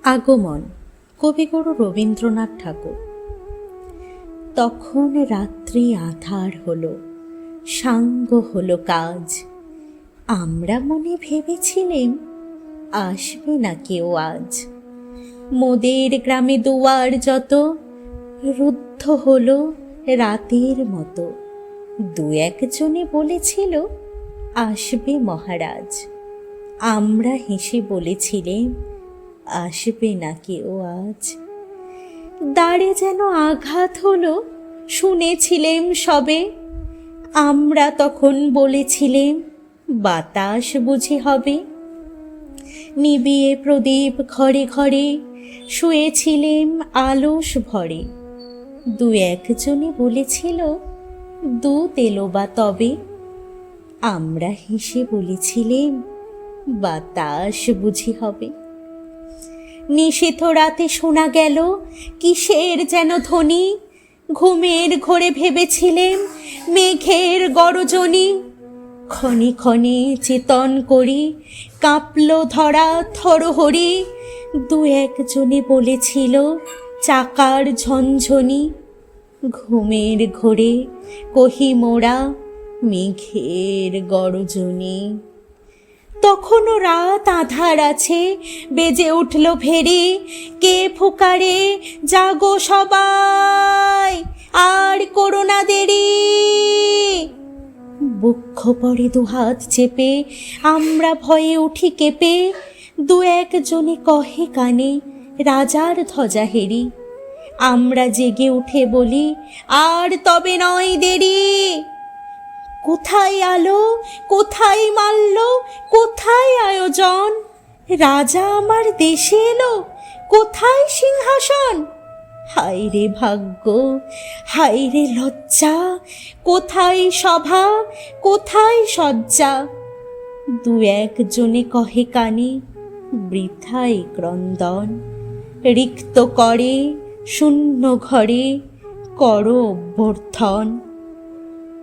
আগমন কবিগুরু রবীন্দ্রনাথ ঠাকুর। তখন রাত্রি আঁধার হলো, সাঙ্গ হলো কাজ। আমরা মনে ভেবেছিলেম আসবে না কেউ আজ। মোদের গ্রামে দুয়ার যত রুদ্ধ হলো রাতের মতো। দু একজনে বলেছিল আসবে মহারাজ। আমরা হেসে বলেছিলেম আসবে না কেউ আজ। দ্বারে যেন আঘাত হলো, শুনেছিলেম সবে। আমরা তখন বলেছিলেম বাতাস বুঝি হবে। নিবিয়ে প্রদীপ ঘরে ঘরে শুয়েছিলেম আলস ভরে। দু একজনে বলেছিল দুধ এলো বা তবে। আমরা হেসে বলেছিলেম বাতাস বুঝি হবে। নিশীথ রাতে শোনা গেল কিসের যেন ধ্বনি। ঘুমের ঘোরে ভেবেছিলেম মেঘের গরজনি। ক্ষণে ক্ষণে চেতন করি কাঁপল ধরা থরহরি। দু একজনে বলেছিল চাকার ঝনঝনি। ঘুমের ঘোরে কহি মোরা মেঘের গরজনি। তখনও রাত আধার আছে, বেজে উঠল ভেরি। কে ফুকারে জাগো সবাই, আর করো না দেরি। বক্ষ পড়ে দুহাত চেপে আমরা ভয়ে উঠি কেঁপে। দু একজনে কহে কানে রাজার ধ্বজা হেরি। আমরা জেগে উঠে বলি আর তবে নয় দেরি। কোথায় আলো, কোথায় মাল্য, কোথায় আয়োজন? রাজা আমার দেশে এলো, কোথায় সিংহাসন? হায় রে ভাগ্য, হায় রে লজ্জা, কোথায় সভা, কোথায় সজ্জা? দু একজনে কহে কানে বৃথাই ক্রন্দন। রিক্ত করে শূন্য ঘরে করো অভ্যর্থন।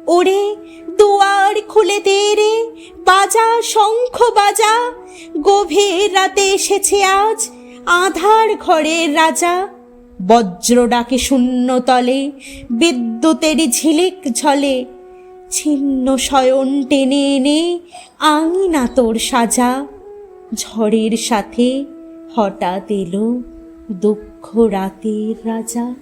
ওরে দুয়ার খুলে দে রে, বাজা শঙ্খ বাজা। গভীর রাতে এসেছে আজ আধার ঘরের রাজা। বজ্র ডাকে শূন্য তলে, বিদ্যুতেরই ঝিলিক ঝলে। ছিন্ন শয়ন টেনে এনে আঙিনা তোর সাজা। ঝড়ের সাথে হঠাৎ এলো দুঃখ রাতের রাজা।